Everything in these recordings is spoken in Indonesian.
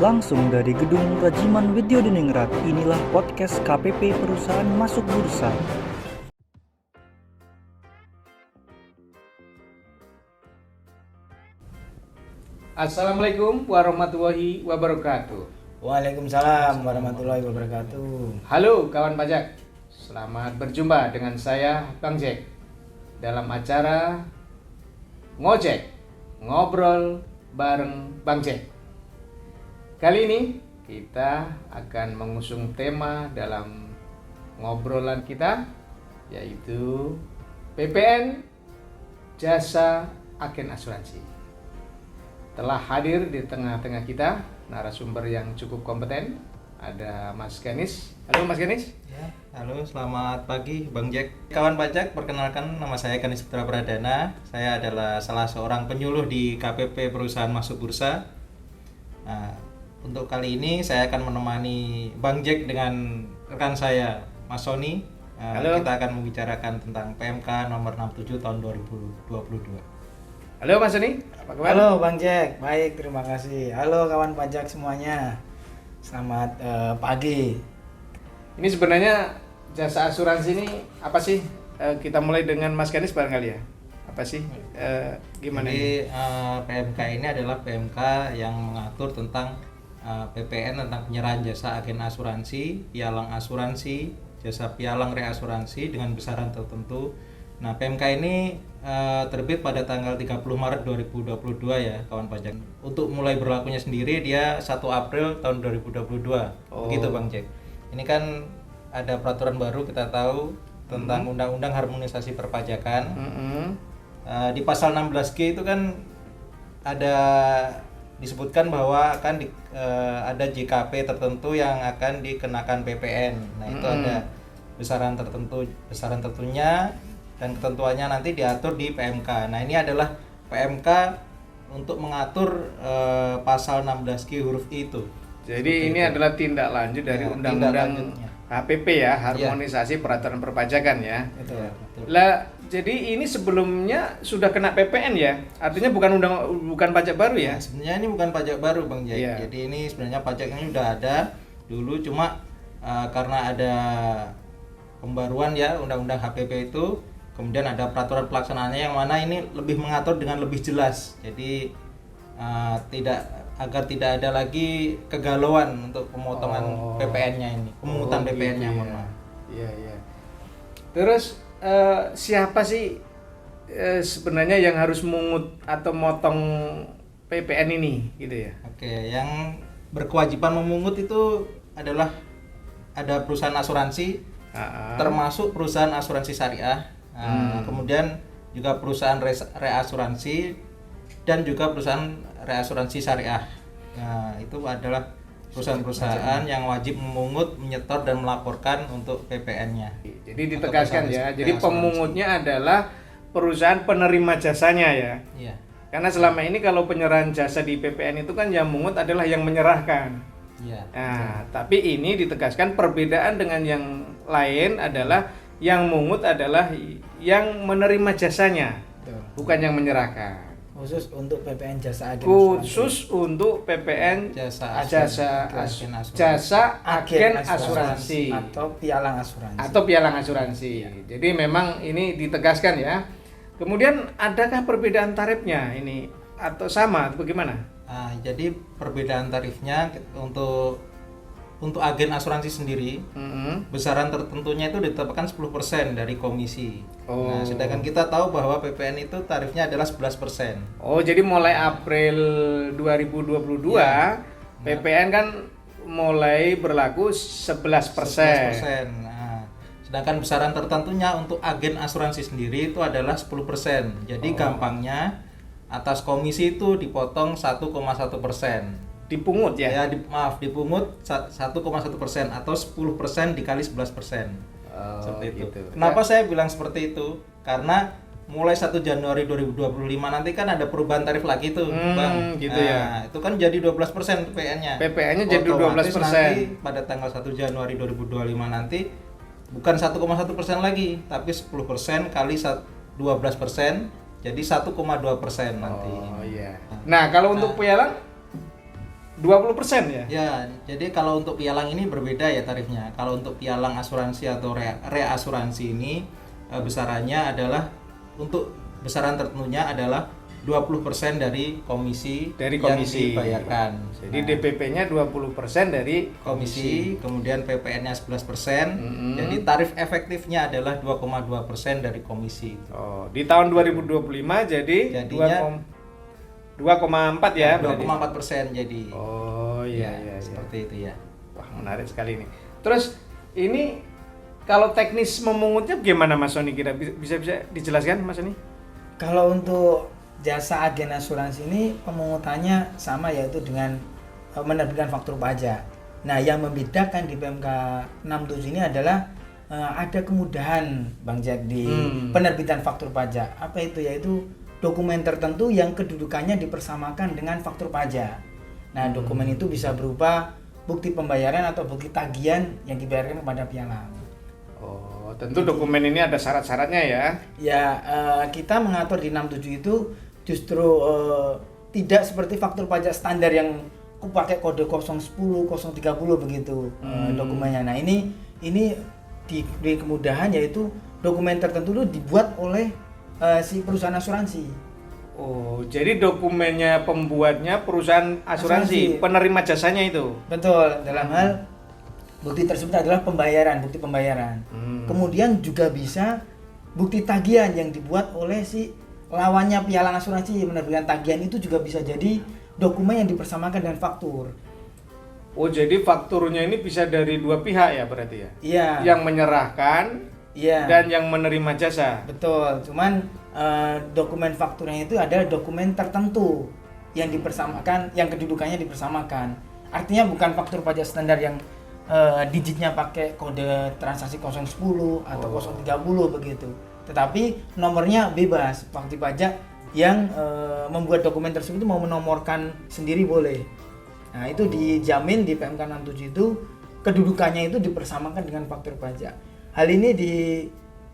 Langsung dari Gedung Rajiman Widyodiningrat, inilah podcast KPP Perusahaan Masuk Bursa. Assalamualaikum warahmatullahi wabarakatuh. Waalaikumsalam warahmatullahi wabarakatuh. Halo kawan pajak, selamat berjumpa dengan saya Bang Jack dalam acara Ngojek, Ngobrol bareng Bang Jack. Kali ini kita akan mengusung tema dalam ngobrolan kita, yaitu PPN Jasa Agen Asuransi. Telah hadir di tengah-tengah kita narasumber yang cukup kompeten. Ada Mas Ganis. Halo Mas Ganis. Ya, halo, selamat pagi Bang Jack. Kawan pajak, perkenalkan nama saya Ganis Putra Pradana. Saya adalah salah seorang penyuluh di KPP Perusahaan Masuk Bursa. Nah, untuk kali ini saya akan menemani Bang Jack dengan rekan saya Mas Sony. Halo. Kita akan membicarakan tentang PMK nomor 67 tahun 2022. Halo Mas Sony, apa kabar? Halo Bang Jack, baik terima kasih. Halo kawan pajak semuanya, selamat pagi. Ini sebenarnya jasa asuransi ini apa sih? Kita mulai dengan Mas Ganis barangkali ya. Apa sih? Gimana Jadi ini? PMK ini adalah PMK yang mengatur tentang PPN tentang penyerahan jasa agen asuransi, pialang asuransi, jasa pialang reasuransi dengan besaran tertentu. Nah, PMK ini terbit pada tanggal 30 Maret 2022 ya, kawan pajak. Untuk mulai berlakunya sendiri dia 1 April tahun 2022. Begitu Bang Jack. Ini kan ada peraturan baru kita tahu tentang Undang-Undang Harmonisasi Perpajakan. Di pasal 16G itu kan ada disebutkan bahwa akan ada JKP tertentu yang akan dikenakan PPN. Nah, itu ada besaran tentunya dan ketentuannya nanti diatur di PMK. Nah, ini adalah PMK untuk mengatur pasal 16G huruf I itu. Jadi ini adalah tindak lanjut dari Ya, Undang-Undang tindak lanjutnya. HPP ya, Harmonisasi Peraturan Perpajakan ya. Itu. Betul. Lah, jadi ini sebelumnya sudah kena PPN ya? Artinya bukan pajak baru ya? Ya, sebenarnya ini bukan pajak baru Bang Jack. Iya. Jadi ini sebenarnya pajak ini udah ada dulu, cuma karena ada pembaruan ya Undang-Undang HPP itu, kemudian ada peraturan pelaksanaannya yang mana ini lebih mengatur dengan lebih jelas. Jadi agar tidak ada lagi kegalauan untuk pemotongan PPN-nya ini, pemungutan PPN-nya, gitu mohon ya. maaf. Iya, iya. Terus siapa sih sebenarnya yang harus mungut atau motong PPN ini gitu ya? Oke, yang berkewajiban memungut itu adalah ada perusahaan asuransi, termasuk perusahaan asuransi syariah, kemudian juga perusahaan reasuransi dan juga perusahaan reasuransi syariah. Nah, itu adalah perusahaan-perusahaan yang wajib memungut, menyetor dan melaporkan untuk PPN-nya. Jadi ditegaskan ya. Jadi reasuransi. pemungutnya adalah perusahaan penerima jasanya ya. Iya. Karena selama ini kalau penyerahan jasa di PPN itu kan yang mungut adalah yang menyerahkan. Iya. Nah, tapi ini ditegaskan perbedaan dengan yang lain adalah yang mungut adalah yang menerima jasanya, Betul. bukan yang menyerahkan. Khusus untuk PPN jasa agen Khusus untuk PPN Jasa jasa agen asuransi atau pialang asuransi. atau pialang asuransi. Jadi memang ini ditegaskan ya. Kemudian adakah perbedaan tarifnya ini atau sama atau bagaimana? Nah, jadi perbedaan tarifnya untuk agen asuransi sendiri, besaran tertentunya itu ditetapkan 10% dari komisi. Oh. Nah, sedangkan kita tahu bahwa PPN itu tarifnya adalah 11%. Oh, jadi mulai April 2022 PPN kan mulai berlaku 11%. 11%. Nah, sedangkan besaran tertentunya untuk agen asuransi sendiri itu adalah 10%. Jadi gampangnya atas komisi itu dipotong 1,1%. Dipungut ya? Dipungut 1,1% atau 10% dikali 11%. Oh, Seperti itu. gitu. Kenapa saya bilang seperti itu? Karena mulai 1 Januari 2025 nanti kan ada perubahan tarif lagi tuh, Bang. Gitu Nah, ya. itu kan jadi 12% PPN-nya. PPN-nya jadi Otomatis 12%. nanti pada tanggal 1 Januari 2025 nanti bukan 1,1% lagi, tapi 10% kali 12%, jadi 1,2% nanti. Oh iya. Nah, kalau untuk pialang 20% ya? Ya, jadi kalau untuk pialang ini berbeda ya tarifnya. Kalau untuk pialang asuransi atau reasuransi ini besarannya adalah untuk besaran tertentunya adalah 20% dari komisi yang dibayarkan. Jadi DPP-nya 20% dari komisi, kemudian PPN-nya 11%. Jadi tarif efektifnya adalah 2,2% dari komisi. Oh, di tahun 2025 jadi Jadinya 2,4 ya? 2,4% jadi. Oh iya, iya. Seperti itu ya. Wah, menarik sekali ini. Terus ini kalau teknis memungutnya gimana Mas Sony, kira bisa dijelaskan Mas Sony? Kalau untuk jasa agen asuransi ini pemungutannya sama, yaitu dengan menerbitkan faktur pajak. Nah, yang membedakan di PMK 67 ini adalah ada kemudahan Bang Jack di penerbitan faktur pajak. Apa itu? Yaitu dokumen tertentu yang kedudukannya dipersamakan dengan faktur pajak. Nah, dokumen itu bisa berupa bukti pembayaran atau bukti tagihan yang dibayarkan kepada pialang. Oh, tentu dokumen ini ada syarat-syaratnya ya? Ya, kita mengatur di 67 itu justru tidak seperti faktur pajak standar yang pakai kode 010, 030 begitu dokumennya. Nah, ini di kemudahan, yaitu dokumen tertentu itu dibuat oleh si perusahaan asuransi. Oh, jadi dokumennya pembuatnya perusahaan asuransi, penerima jasanya itu? Betul, dalam hal bukti tersebut adalah bukti pembayaran. Kemudian juga bisa bukti tagihan yang dibuat oleh si lawannya pialang asuransi menerbitkan tagihan, itu juga bisa jadi dokumen yang dipersamakan dengan faktur. Oh, jadi fakturnya ini bisa dari dua pihak ya berarti ya? Iya. Yang menyerahkan dan yang menerima jasa. Betul, cuman dokumen fakturnya itu adalah dokumen tertentu yang dipersamakan, yang kedudukannya dipersamakan. Artinya bukan faktur pajak standar yang digitnya pakai kode transaksi 010 atau 030 begitu. Tetapi nomornya bebas. Wajib pajak yang membuat dokumen tersebut itu mau menomorkan sendiri boleh. Nah, itu dijamin di PMK 67 itu kedudukannya itu dipersamakan dengan faktur pajak. Hal ini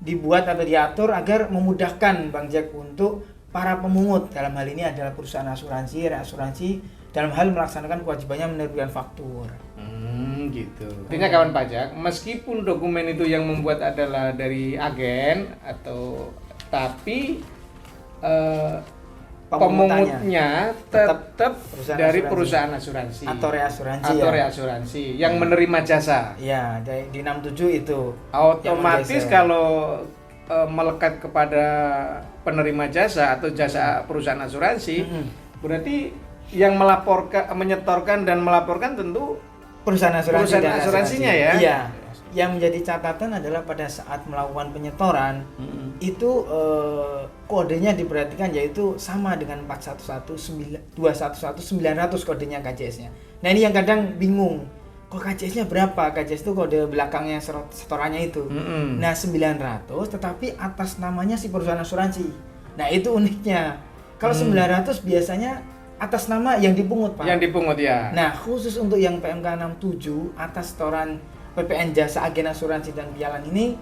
dibuat atau diatur agar memudahkan Bang Jack untuk para pemungut. Dalam hal ini adalah perusahaan asuransi, reasuransi, dalam hal melaksanakan kewajibannya menerbitkan faktur. Gitu. Artinya kawan pajak, meskipun dokumen itu yang membuat adalah dari agen atau tapi pemungutnya tetap dari perusahaan asuransi atau reasuransi yang menerima jasa. Ya, di 67 itu. Otomatis kalau melekat kepada penerima jasa atau jasa perusahaan asuransi, berarti yang menyetorkan dan melaporkan tentu perusahaan asuransinya ya. Iya. Yang menjadi catatan adalah pada saat melakukan penyetoran itu kodenya diperhatikan, yaitu sama dengan 411900 kodenya KJS-nya. Nah, ini yang kadang bingung. Kok KJS-nya berapa? KJS itu kode belakangnya setorannya itu. Nah, 900 tetapi atas namanya si perusahaan asuransi. Nah, itu uniknya. Kalau 900 biasanya atas nama yang dipungut, Pak. Yang dipungut ya. Nah, khusus untuk yang PMK 67 atas setoran PPN jasa agen asuransi dan pialang ini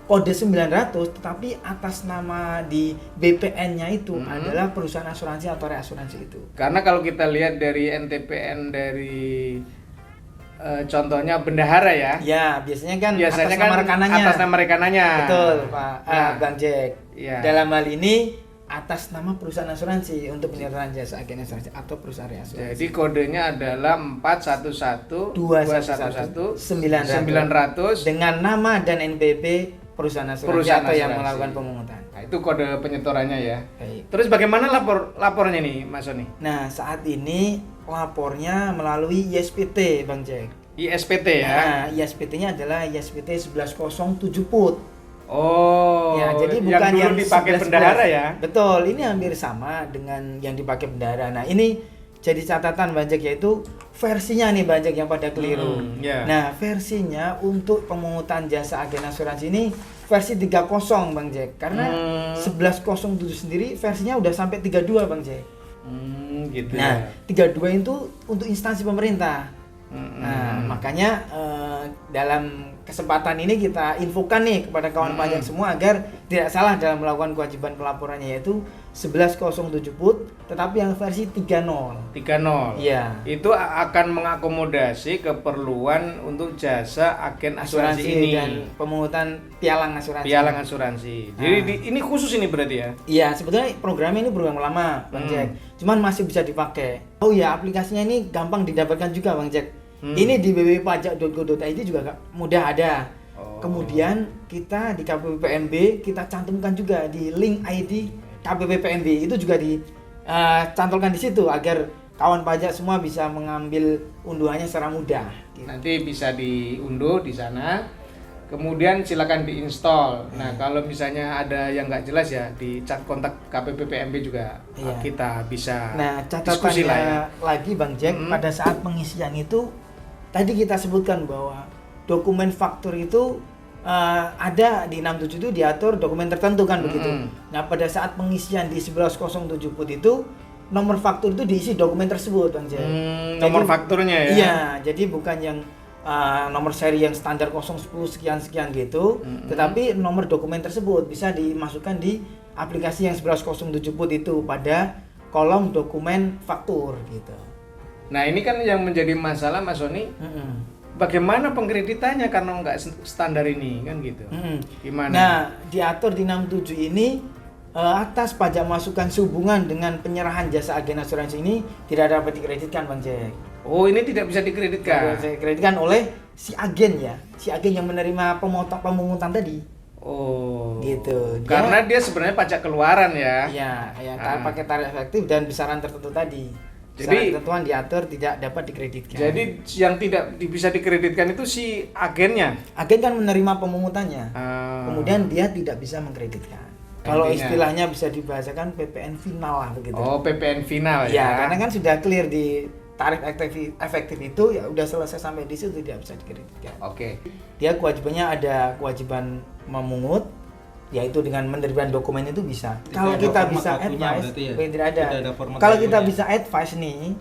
kode 900 tetapi atas nama di BPN-nya itu adalah perusahaan asuransi atau reasuransi itu. Karena kalau kita lihat dari NTPN dari contohnya bendahara ya. Ya, biasanya kan atas nama rekanannya. Betul, Pak. Bang Jack. Ya. Dalam hal ini atas nama perusahaan asuransi untuk penyerahan jasa agen asuransi atau perusahaan reasuransi. Jadi kodenya adalah 411 211 900 dengan nama dan NPWP perusahaan asuransi atau yang melakukan pemungutan. Nah, itu kode penyetorannya ya. Baik. Terus bagaimana lapornya nih, Mas Sony? Nah, saat ini lapornya melalui ISPT, Bang Jack. ISPT ya. Nah, ISPT-nya adalah ISPT 1107 PUT. Oh, ya, jadi bukan yang dulu dipakai bendahara ya? Betul, ini hampir sama dengan yang dipakai bendahara. Nah, ini jadi catatan Bang Jack, yaitu versinya nih Bang Jack yang pada keliru. Nah, versinya untuk pemungutan jasa agen asuransi ini versi 30 Bang Jack. Karena 1107 sendiri versinya udah sampai 32 Bang Jack. Gitu. Nah, 32 itu untuk instansi pemerintah. Nah, makanya dalam kesempatan ini kita infokan nih kepada kawan pajak semua agar tidak salah dalam melakukan kewajiban pelaporannya, yaitu 1107 put, tetapi yang versi 3.0. 3.0. Iya. Itu akan mengakomodasi keperluan untuk jasa agen asuransi ini dan pemungutan pialang asuransi. Pialang asuransi. Jadi ini khusus ini berarti ya? Iya, sebetulnya programnya ini program lama, Bang Jack. Cuman masih bisa dipakai. Oh iya, aplikasinya ini gampang didapatkan juga, Bang Jack. Ini di www.pajak.go.id juga mudah ada. Kemudian kita di KPP PNB kita cantumkan juga di link ID KPP PNB, itu juga dicantolkan di situ agar kawan pajak semua bisa mengambil unduhannya secara mudah. Gitu. Nanti bisa diunduh di sana. Kemudian silakan diinstal. Nah, kalau misalnya ada yang nggak jelas ya di chat kontak KPP PNB juga kita bisa diskusi lah ya. Lagi Bang Jack, pada saat pengisian itu tadi kita sebutkan bahwa dokumen faktur itu ada di 67 itu diatur dokumen tertentu kan begitu. Nah, pada saat pengisian di 1107 put itu nomor faktur itu diisi dokumen tersebut, Bang Jack. Nomor fakturnya ya. Iya, jadi bukan yang nomor seri yang standar 010 sekian gitu, tetapi nomor dokumen tersebut bisa dimasukkan di aplikasi yang 1107 put itu pada kolom dokumen faktur gitu. Nah, ini kan yang menjadi masalah Mas Sony. Bagaimana pengkreditannya karena nggak standar ini kan gitu. Gimana? Nah, diatur di 67 ini atas pajak masukan sehubungan dengan penyerahan jasa agen asuransi ini tidak dapat dikreditkan, Bang Jack. Oh, ini tidak bisa dikreditkan. Tidak dikreditkan oleh si agen ya, si agen yang menerima pemungutan tadi. Oh, gitu. Karena dia sebenarnya pajak keluaran ya. Iya, pakai tarif efektif dan besaran tertentu tadi. Jadi ketentuan diatur tidak dapat dikreditkan. Jadi yang tidak bisa dikreditkan itu si agennya. Agen kan menerima pemungutannya. Kemudian dia tidak bisa mengkreditkan. Kalau istilahnya bisa dibahasakan PPN final lah begitu. Oh, PPN final ya. Ya, karena kan sudah clear di tarif efektif itu ya udah selesai sampai di situ tidak bisa dikreditkan. Oke. Dia kewajibannya ada kewajiban memungut, yaitu dengan menerbitkan dokumen itu bisa. Kalau kita bisa advice, tidak ada. Kalau kita bisa advice nih,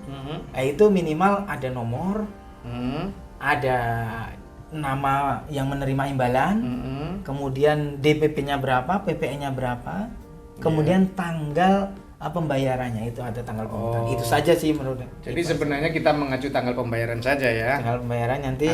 yaitu minimal ada nomor, ada nama yang menerima imbalan, kemudian DPP-nya berapa, PPN-nya berapa, kemudian tanggal pembayarannya itu ada tanggal pembayaran. Itu saja sih menurut. Jadi sebenarnya kita mengacu tanggal pembayaran saja ya. Tanggal pembayaran nanti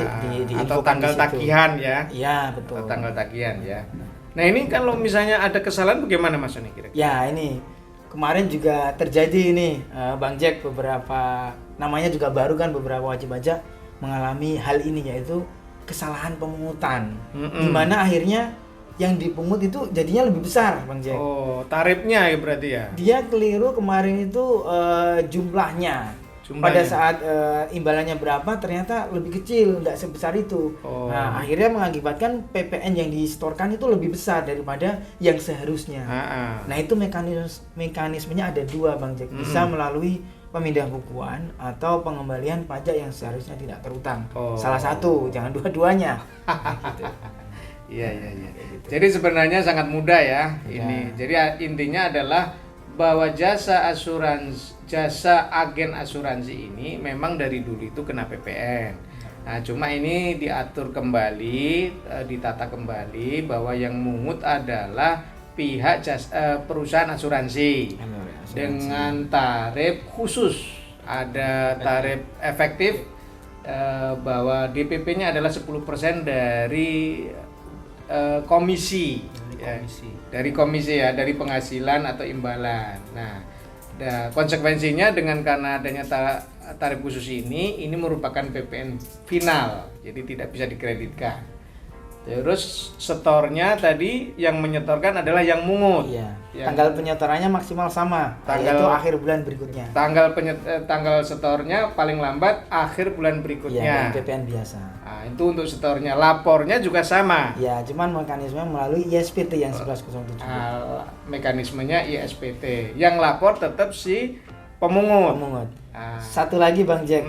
atau tanggal tagihan ya. Iya, betul. Atau tanggal tagihan ya. Nah, ini kalau misalnya ada kesalahan bagaimana Mas Sony kira-kira? Ya, ini kemarin juga terjadi ini Bang Jack, beberapa namanya juga baru kan, beberapa wajib pajak mengalami hal ini, yaitu kesalahan pemungutan. Di mana akhirnya yang dipungut itu jadinya lebih besar, Bang Jack. Oh, tarifnya ya berarti ya? Dia keliru kemarin itu jumlahnya. Pada saat imbalannya berapa ternyata lebih kecil, nggak sebesar itu. Nah, akhirnya mengakibatkan PPN yang disetorkan itu lebih besar daripada yang seharusnya. Nah, itu mekanismenya ada dua, Bang Jack. Bisa melalui pemindah bukuan atau pengembalian pajak yang seharusnya tidak terutang. Salah satu, jangan dua-duanya. Gitu. Iya. Jadi sebenarnya sangat mudah ya ini. Jadi intinya adalah bahwa jasa agen asuransi ini memang dari dulu itu kena PPN. Nah, cuma ini diatur kembali, ditata kembali bahwa yang mungut adalah pihak perusahaan asuransi dengan tarif khusus. Ada tarif efektif bahwa DPP-nya adalah 10% dari komisi. Dari komisi ya, dari penghasilan atau imbalan. Nah, konsekuensinya dengan karena adanya tarif khusus ini merupakan PPN final, jadi tidak bisa dikreditkan. Terus setornya tadi yang menyetorkan adalah yang mungut. Iya. Tanggal penyetorannya maksimal sama, yaitu akhir bulan berikutnya. Tanggal setornya paling lambat akhir bulan berikutnya. Iya, PPN biasa. Nah, itu untuk setornya. Lapornya juga sama. Ya, cuman mekanisme melalui ISPT yang 1107. Mekanismenya ISPT. Yang lapor tetap si pemungut. Satu lagi Bang Jack,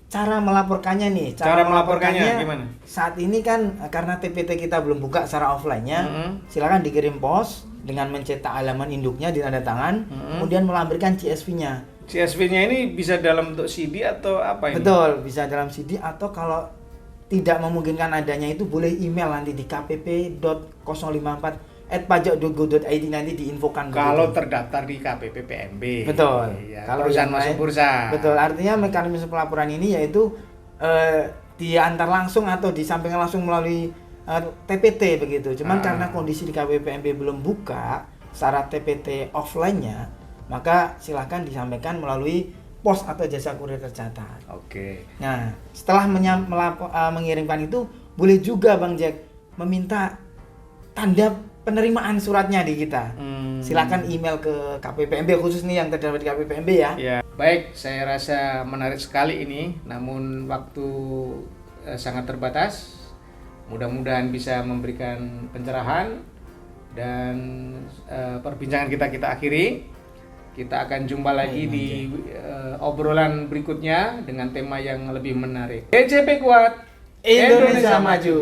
cara melaporkannya nih. Cara melaporkannya gimana? Saat ini kan karena TPT kita belum buka secara offline-nya, silakan dikirim pos dengan mencetak halaman induknya di tanda tangan, kemudian melampirkan CSV-nya. CSV-nya ini bisa dalam bentuk CD atau apa ini? Betul, bisa dalam CD atau kalau tidak memungkinkan adanya itu boleh email nanti di kpp.054 @pajak.go.id nanti diinfokan. Kalau begitu. terdaftar di KPP PMB. Betul. Ya, Kalau perusahaan yang masuk lain- bursa. Betul. Artinya mekanisme pelaporan ini yaitu diantar langsung atau disampaikan langsung melalui TPT begitu. Cuman karena kondisi di KPP PMB belum buka syarat TPT offline-nya, maka silakan disampaikan melalui pos atau jasa kurir tercatat. Oke. Nah, setelah mengirimkan itu, boleh juga Bang Jack meminta tanda penerimaan suratnya di kita. Silakan email ke KPPMB, khusus nih yang terdapat di KPPMB ya. Ya, baik, saya rasa menarik sekali ini, namun waktu sangat terbatas. Mudah-mudahan bisa memberikan pencerahan dan perbincangan kita akhiri. Kita akan jumpa lagi di obrolan berikutnya dengan tema yang lebih menarik. DJP Kuat, Indonesia Maju.